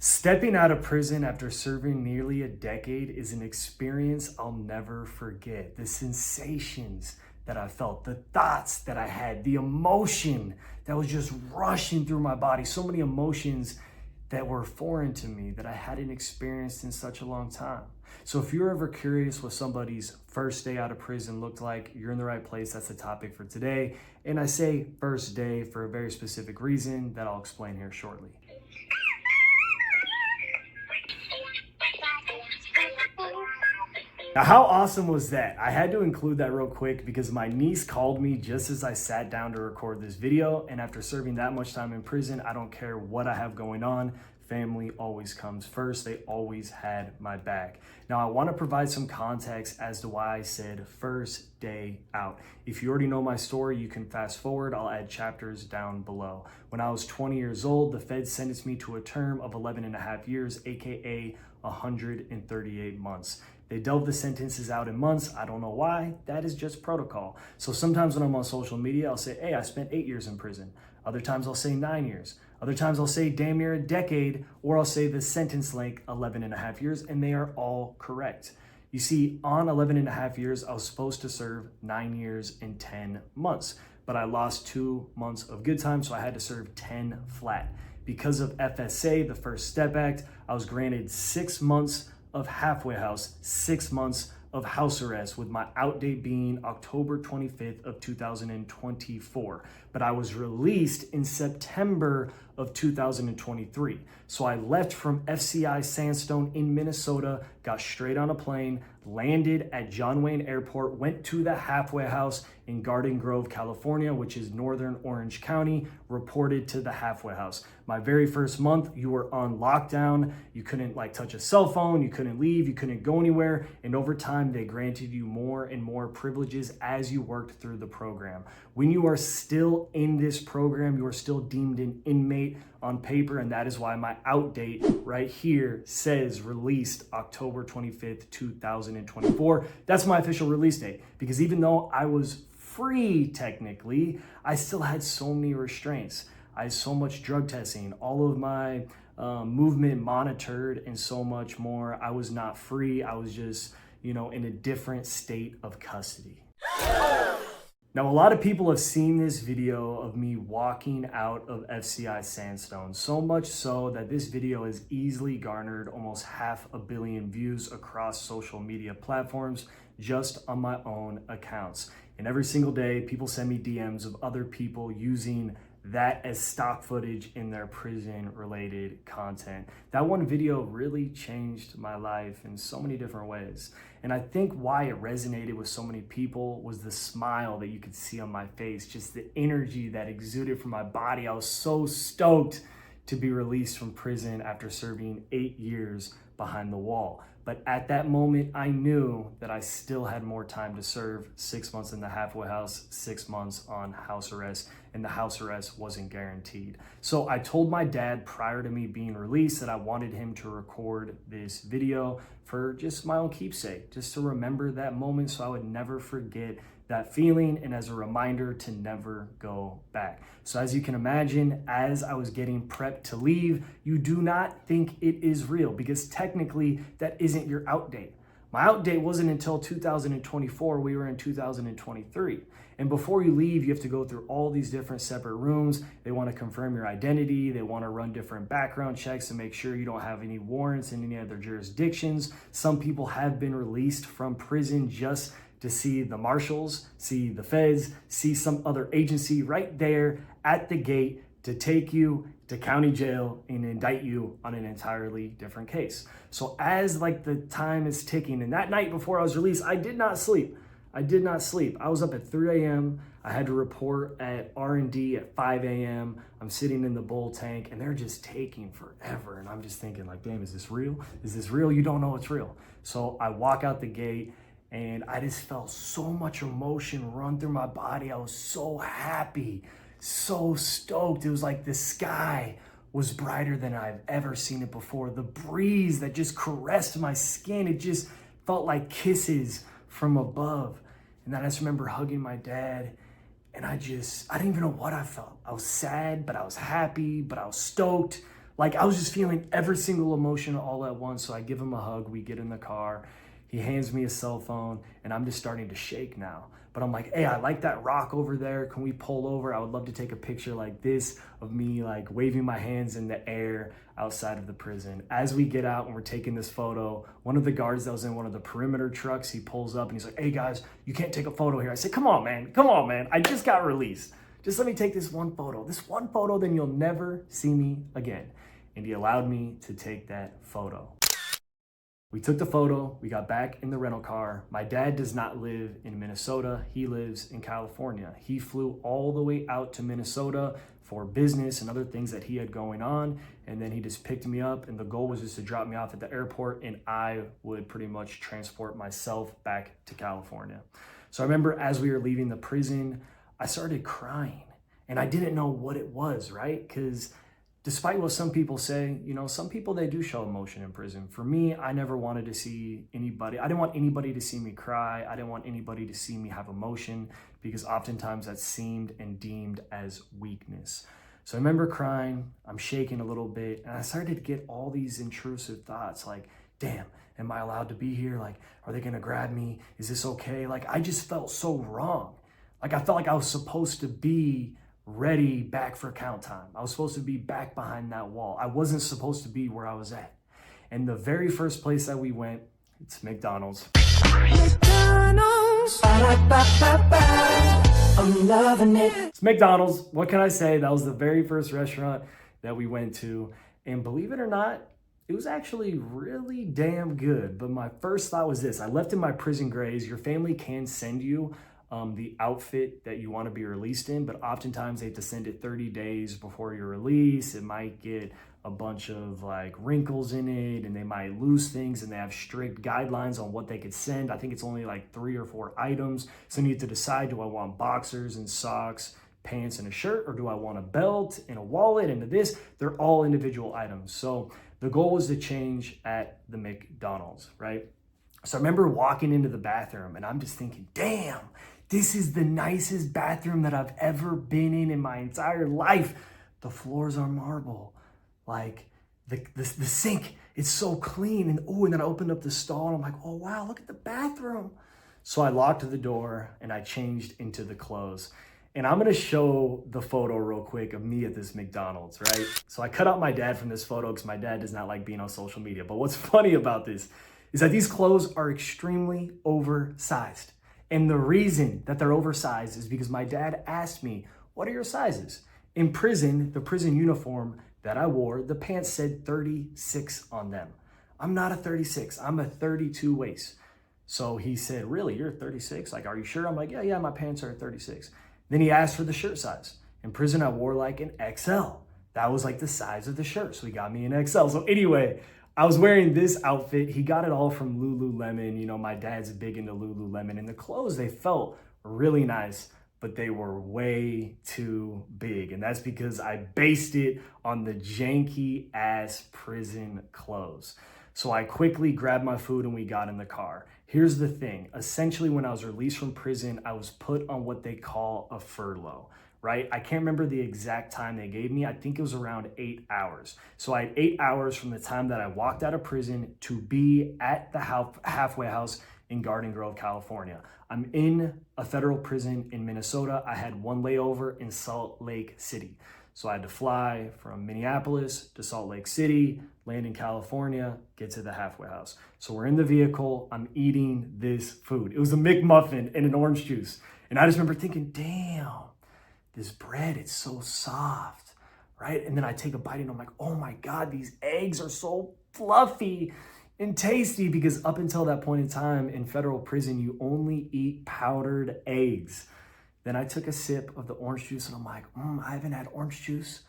Stepping out of prison after serving nearly a decade is an experience I'll never forget. The sensations that I felt, the thoughts that I had, the emotion that was just rushing through my body, so many emotions that were foreign to me that I hadn't experienced in such a long time. So if you're ever curious what somebody's first day out of prison looked like, you're in the right place. That's the topic for today. And I say first day for a very specific reason that I'll explain here shortly. Now, how awesome was that? I had to include that real quick because my niece called me just as I sat down to record this video. And after serving that much time in prison, I don't care what I have going on. Family always comes first. They always had my back. Now, I want to provide some context as to why I said first day out. If you already know my story, you can fast forward. I'll add chapters down below. When I was 20 years old, the Fed sentenced me to a term of 11 and a half years, aka 138 months. They delve the sentences out in months. I don't know why. That is just protocol. So sometimes when I'm on social media, I'll say, hey, I spent 8 years in prison. Other times I'll say 9 years. Other times I'll say damn near a decade, or I'll say the sentence length 11 and a half years, and they are all correct. You see, on 11 and a half years, I was supposed to serve 9 years and 10 months, but I lost 2 months of good time, so I had to serve 10 flat. Because of FSA, the First Step Act, I was granted 6 months of halfway house, 6 months of house arrest, with my out date being October 25th of 2024. But I was released in September of 2023. So I left from FCI Sandstone in Minnesota, got straight on a plane, landed at John Wayne Airport, went to the halfway house in Garden Grove, California, which is northern Orange County, reported to the halfway house. My very first month, you were on lockdown. You couldn't touch a cell phone, you couldn't leave, you couldn't go anywhere. And over time, they granted you more and more privileges as you worked through the program. When you are still in this program, you are still deemed an inmate on paper, and that is why my out date right here says released October 25th, 2024. That's my official release date, because even though I was free technically, I still had so many restraints. I had so much drug testing, all of my movement monitored, and so much more. I was not free. I was just, in a different state of custody. Now, a lot of people have seen this video of me walking out of FCI Sandstone, so much so that this video has easily garnered almost 500 million views across social media platforms just on my own accounts. And every single day, people send me DMs of other people using that as stock footage in their prison-related content. That one video really changed my life in so many different ways. And I think why it resonated with so many people was the smile that you could see on my face, just the energy that exuded from my body. I was so stoked to be released from prison after serving 8 years behind the wall. But at that moment, I knew that I still had more time to serve. 6 months in the halfway house, 6 months on house arrest, and the house arrest wasn't guaranteed. So I told my dad prior to me being released that I wanted him to record this video for just my own keepsake, just to remember that moment so I would never forget that feeling, and as a reminder to never go back. So as you can imagine, as I was getting prepped to leave, you do not think it is real, because technically that isn't your out date. My out date wasn't until 2024, we were in 2023. And before you leave, you have to go through all these different separate rooms. They want to confirm your identity. They want to run different background checks to make sure you don't have any warrants in any other jurisdictions. Some people have been released from prison just to see the marshals, see the feds, see some other agency right there at the gate to take you to county jail and indict you on an entirely different case. So as the time is ticking, and that night before I was released, I did not sleep. I was up at 3 a.m. I had to report at R&D at 5 a.m. I'm sitting in the bull tank, and they're just taking forever. And I'm just thinking damn, is this real? Is this real? You don't know it's real. So I walk out the gate, and I just felt so much emotion run through my body. I was so happy, so stoked. It was like the sky was brighter than I've ever seen it before. The breeze that just caressed my skin, it just felt like kisses from above. And then I just remember hugging my dad, and I didn't even know what I felt. I was sad, but I was happy, but I was stoked. Like I was just feeling every single emotion all at once. So I give him a hug, we get in the car, he hands me a cell phone, and I'm just starting to shake now. But I'm like, hey, I like that rock over there. Can we pull over? I would love to take a picture like this of me like waving my hands in the air outside of the prison. As we get out and we're taking this photo, one of the guards that was in one of the perimeter trucks, he pulls up and he's like, hey guys, you can't take a photo here. I said, come on, man. I just got released. Just let me take this one photo, then you'll never see me again. And he allowed me to take that photo. We took the photo, we got back in the rental car. My dad does not live in Minnesota, he lives in California. He flew all the way out to Minnesota for business and other things that he had going on. And then he just picked me up, and the goal was just to drop me off at the airport, and I would pretty much transport myself back to California. So I remember as we were leaving the prison, I started crying, and I didn't know what it was, right? Because despite what some people say, you know, some people, they do show emotion in prison. For me, I never wanted to see anybody. I didn't want anybody to see me cry. I didn't want anybody to see me have emotion, because oftentimes that's seemed and deemed as weakness. So I remember crying, I'm shaking a little bit, and I started to get all these intrusive thoughts like, damn, am I allowed to be here? Like, are they gonna grab me? Is this okay? Like, I just felt so wrong. Like, I felt like I was supposed to be ready back for count time. I was supposed to be back behind that wall. I wasn't supposed to be where I was at. And the very first place that we went, it's McDonald's. McDonald's. I'm loving it. It's McDonald's. What can I say? That was the very first restaurant that we went to. And believe it or not, it was actually really damn good. But my first thought was this. I left in my prison grays. Your family can send you the outfit that you want to be released in, but oftentimes they have to send it 30 days before your release. It might get a bunch of like wrinkles in it, and they might lose things, and they have strict guidelines on what they could send. I think it's only like 3 or 4 items. So you need to decide, do I want boxers and socks, pants and a shirt, or do I want a belt and a wallet and this? They're all individual items. So the goal was to change at the McDonald's, right? So I remember walking into the bathroom, and I'm just thinking, damn, this is the nicest bathroom that I've ever been in my entire life. The floors are marble. Like the sink, it's so clean. And then I opened up the stall, and I'm like, oh wow, look at the bathroom. So I locked the door and I changed into the clothes. And I'm gonna show the photo real quick of me at this McDonald's, right? So I cut out my dad from this photo because my dad does not like being on social media. But what's funny about this is that these clothes are extremely oversized. And the reason that they're oversized is because my dad asked me, what are your sizes? In prison, the prison uniform that I wore, the pants said 36 on them. I'm not a 36, I'm a 32 waist. So he said, really, you're 36? Like, are you sure? I'm like, yeah, my pants are 36. Then he asked for the shirt size. In prison, I wore like an XL. That was like the size of the shirt. So he got me an XL. So anyway, I was wearing this outfit. He got it all from Lululemon. You know, my dad's big into Lululemon, and the clothes, they felt really nice, but they were way too big. And that's because I based it on the janky ass prison clothes. So I quickly grabbed my food and we got in the car. Here's the thing. Essentially, when I was released from prison, I was put on what they call a furlough, right? I can't remember the exact time they gave me. I think it was around 8 hours. So I had 8 hours from the time that I walked out of prison to be at the halfway house in Garden Grove, California. I'm in a federal prison in Minnesota. I had one layover in Salt Lake City. So I had to fly from Minneapolis to Salt Lake City, land in California, get to the halfway house. So we're in the vehicle, I'm eating this food. It was a McMuffin and an orange juice. And I just remember thinking, damn, this bread, it's so soft, right? And then I take a bite and I'm like, oh my God, these eggs are so fluffy and tasty, because up until that point in time in federal prison, you only eat powdered eggs. Then I took a sip of the orange juice and I'm like, I haven't had orange juice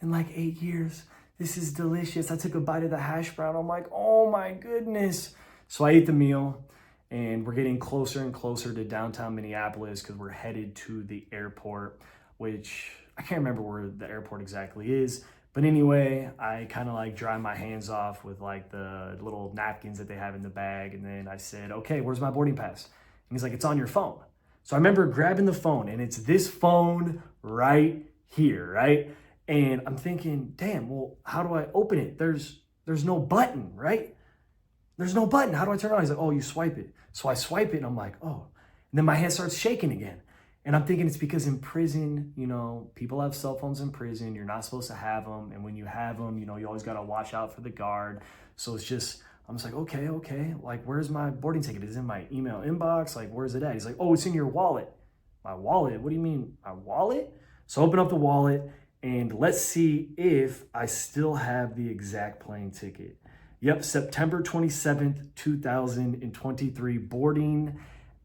in like 8 years. This is delicious. I took a bite of the hash brown. I'm like, oh my goodness. So I ate the meal, and we're getting closer and closer to downtown Minneapolis because we're headed to the airport, which I can't remember where the airport exactly is. But anyway, I kind of like dry my hands off with like the little napkins that they have in the bag. And then I said, okay, where's my boarding pass? And he's like, it's on your phone. So I remember grabbing the phone, and it's this phone right here, right? And I'm thinking, damn, well, how do I open it? There's no button, right? There's no button. How do I turn it on? He's like, oh, you swipe it. So I swipe it and I'm like, oh. And then my hand starts shaking again. And I'm thinking it's because in prison, you know, people have cell phones in prison. You're not supposed to have them. And when you have them, you know, you always got to watch out for the guard. So it's just, I'm just like, okay. Like, where's my boarding ticket? Is it in my email inbox? Like, where's it at? He's like, oh, it's in your wallet. My wallet? What do you mean, my wallet? So open up the wallet and let's see if I still have the exact plane ticket. Yep, September 27th, 2023, boarding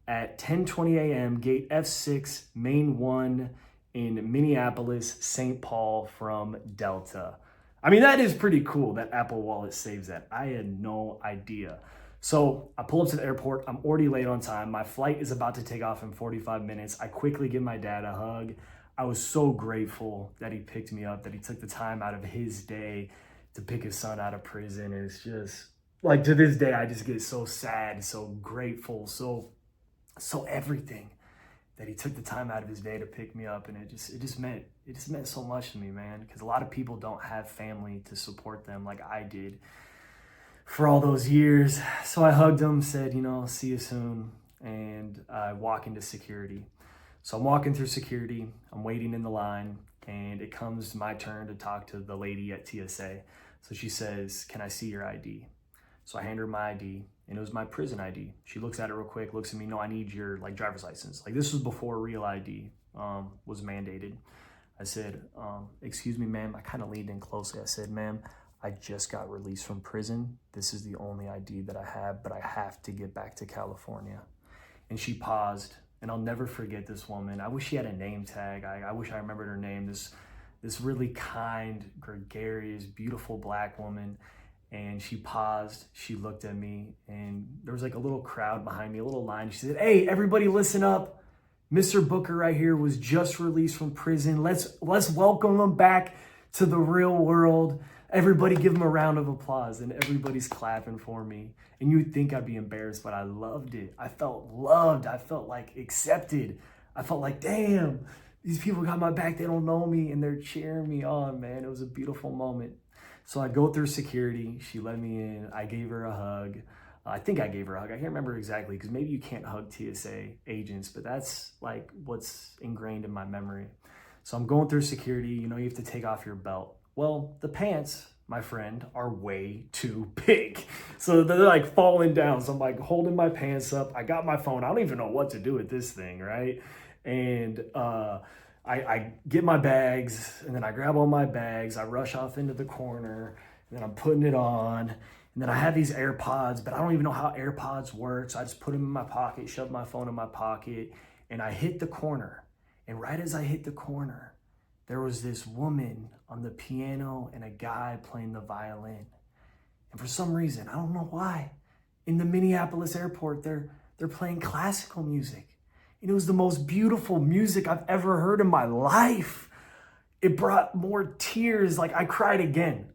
at 10:20 a.m., gate F6, main 1 in Minneapolis, St. Paul from Delta. I mean, that is pretty cool that Apple Wallet saves that. I had no idea. So I pull up to the airport. I'm already late on time. My flight is about to take off in 45 minutes. I quickly give my dad a hug. I was so grateful that he picked me up, that he took the time out of his day to pick his son out of prison. And it's just like, to this day, I just get so sad, so grateful, so everything that he took the time out of his day to pick me up. And it just meant so much to me, man, because a lot of people don't have family to support them like I did for all those years. So I hugged him, said, you know, see you soon. And I walk into security. So I'm walking through security, I'm waiting in the line, and it comes my turn to talk to the lady at TSA. So she says, can I see your ID? So I hand her my ID, and it was my prison ID. She looks at it real quick, looks at me, no, I need your driver's license. Like, this was before real ID was mandated. I said, excuse me, ma'am. I kind of leaned in closely. I said, ma'am, I just got released from prison. This is the only ID that I have, but I have to get back to California. And she paused, and I'll never forget this woman. I wish she had a name tag. I wish I remembered her name. This really kind, gregarious, beautiful Black woman. And she paused, she looked at me, and there was like a little crowd behind me, a little line. She said, hey, everybody listen up. Mr. Booker right here was just released from prison. Let's welcome him back to the real world. Everybody give him a round of applause, and everybody's clapping for me. And you'd think I'd be embarrassed, but I loved it. I felt loved. I felt like accepted. I felt like, damn, these people got my back. They don't know me, and they're cheering me on, man. It was a beautiful moment. So I go through security. She let me in. I gave her a hug. I think I gave her a hug. I can't remember exactly, because maybe you can't hug TSA agents, but that's like what's ingrained in my memory. So I'm going through security. You know, you have to take off your belt. Well, the pants, my friend, are way too big. So they're like falling down. So I'm like holding my pants up. I got my phone. I don't even know what to do with this thing, right? And I get my bags, and then I grab all my bags. I rush off into the corner, and then I'm putting it on. And then I have these AirPods, but I don't even know how AirPods work. So I just put them in my pocket, shove my phone in my pocket, and I hit the corner. And right as I hit the corner, there was this woman on the piano and a guy playing the violin. And for some reason, I don't know why, in the Minneapolis airport, they're playing classical music. And it was the most beautiful music I've ever heard in my life. It brought more tears. Like, I cried again,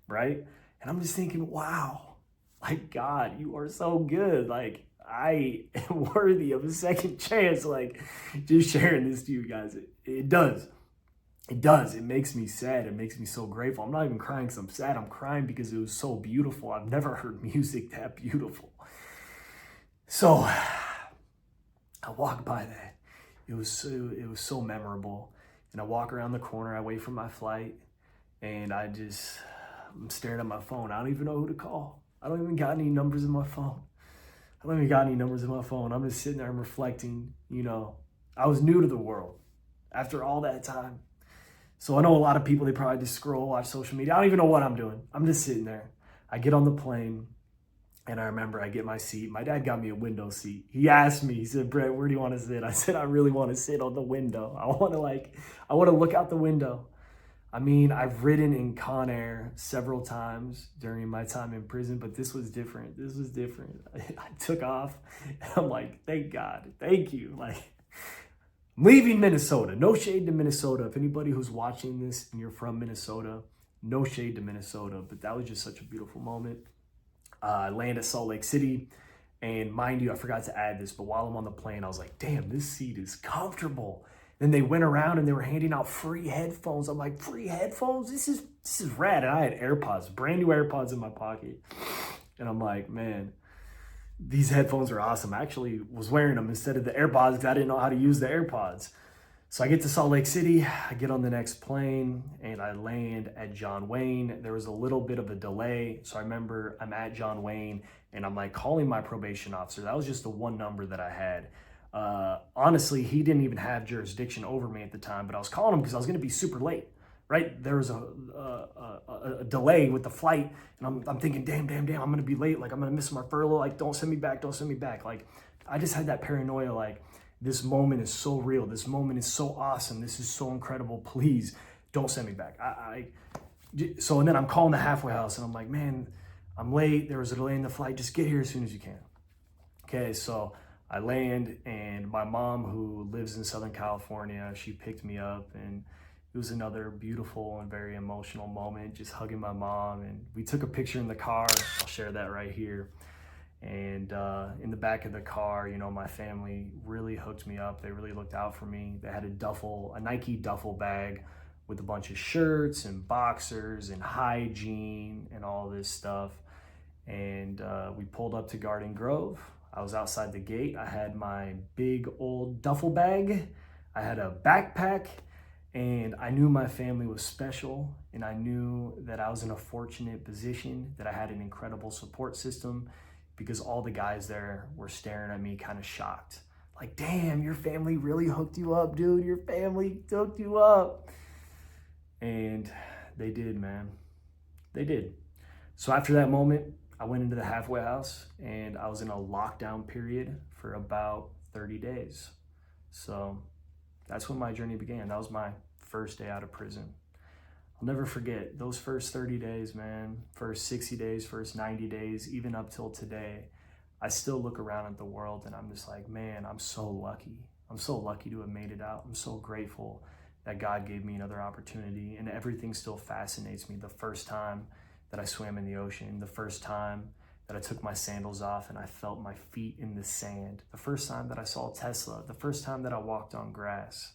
right? And I'm just thinking, wow, like, God, you are so good. Like, I am worthy of a second chance. Like, just sharing this to you guys, it does. It does. It makes me sad. It makes me so grateful. I'm not even crying because I'm sad. I'm crying because it was so beautiful. I've never heard music that beautiful. So I walk by that. It was so memorable. And I walk around the corner. I wait for my flight, and I'm staring at my phone. I don't even know who to call. I don't even got any numbers in my phone. I'm just sitting there and reflecting. You know, I was new to the world after all that time. So I know a lot of people, they probably just scroll, watch social media. I don't even know what I'm doing. I'm just sitting there. I get on the plane, and I remember I get my seat. My dad got me a window seat. He asked me, he said, Brett, where do you want to sit? I said, I really want to sit on the window. I want to look out the window. I mean, I've ridden in Con Air several times during my time in prison, but this was different. I took off, and I'm like, thank God, thank you. Like, I'm leaving Minnesota. No shade to Minnesota. If anybody who's watching this and you're from Minnesota, no shade to Minnesota, but that was just such a beautiful moment. I land at Salt Lake City, and mind you, I forgot to add this, but while I'm on the plane, I was like, damn, this seat is comfortable. Then they went around and they were handing out free headphones. I'm like, free headphones? This is rad. And I had AirPods, brand new AirPods in my pocket. And I'm like, man, these headphones are awesome. I actually was wearing them instead of the AirPods because I didn't know how to use the AirPods. So I get to Salt Lake City, I get on the next plane, and I land at John Wayne. There was a little bit of a delay. So I remember I'm at John Wayne, and I'm like calling my probation officer. That was just the one number that I had. Honestly, he didn't even have jurisdiction over me at the time, but I was calling him because I was going to be super late, right? There was a delay with the flight, and I'm thinking, damn, I'm going to be late. Like, I'm going to miss my furlough. Like, don't send me back. Like, I just had that paranoia, like, this moment is so real. This moment is so awesome. This is so incredible. Please don't send me back. So, and then I'm calling the halfway house, and I'm like, man, I'm late. There was a delay in the flight. Just get here as soon as you can. Okay, so I land, and my mom, who lives in Southern California, she picked me up, and it was another beautiful and very emotional moment, just hugging my mom. And we took a picture in the car. I'll share that right here. And in the back of the car, you know, my family really hooked me up. They really looked out for me. They had a Nike duffel bag with a bunch of shirts and boxers and hygiene and all this stuff. And we pulled up to Garden Grove. I was outside the gate. I had my big old duffel bag. I had a backpack, and I knew my family was special. And I knew that I was in a fortunate position, that I had an incredible support system, because all the guys there were staring at me kind of shocked. Like, damn, your family really hooked you up, dude. Your family hooked you up. And they did, man. They did. So after that moment, I went into the halfway house, and I was in a lockdown period for about 30 days. So that's when my journey began. That was my first day out of prison. I'll never forget those first 30 days, man, first 60 days, first 90 days, even up till today. I still look around at the world, and I'm just like, man, I'm so lucky. I'm so lucky to have made it out. I'm so grateful that God gave me another opportunity, and everything still fascinates me. The first time that I swam in the ocean, the first time that I took my sandals off and I felt my feet in the sand, the first time that I saw Tesla, the first time that I walked on grass,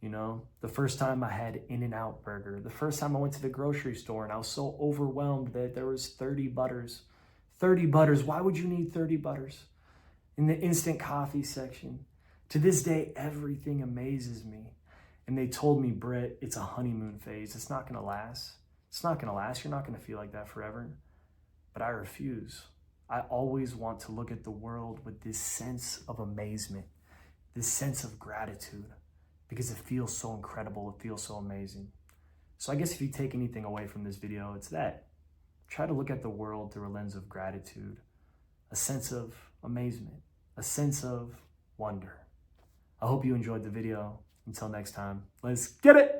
you know, the first time I had In-N-Out burger, the first time I went to the grocery store and I was so overwhelmed that there was 30 butters. 30 butters. Why would you need 30 butters in the instant coffee section? To this day, everything amazes me. And they told me, Brett, it's a honeymoon phase. It's not going to last. It's not going to last. You're not going to feel like that forever. But I refuse. I always want to look at the world with this sense of amazement, this sense of gratitude, because it feels so incredible. It feels so amazing. So I guess if you take anything away from this video, it's that. Try to look at the world through a lens of gratitude, a sense of amazement, a sense of wonder. I hope you enjoyed the video. Until next time, let's get it.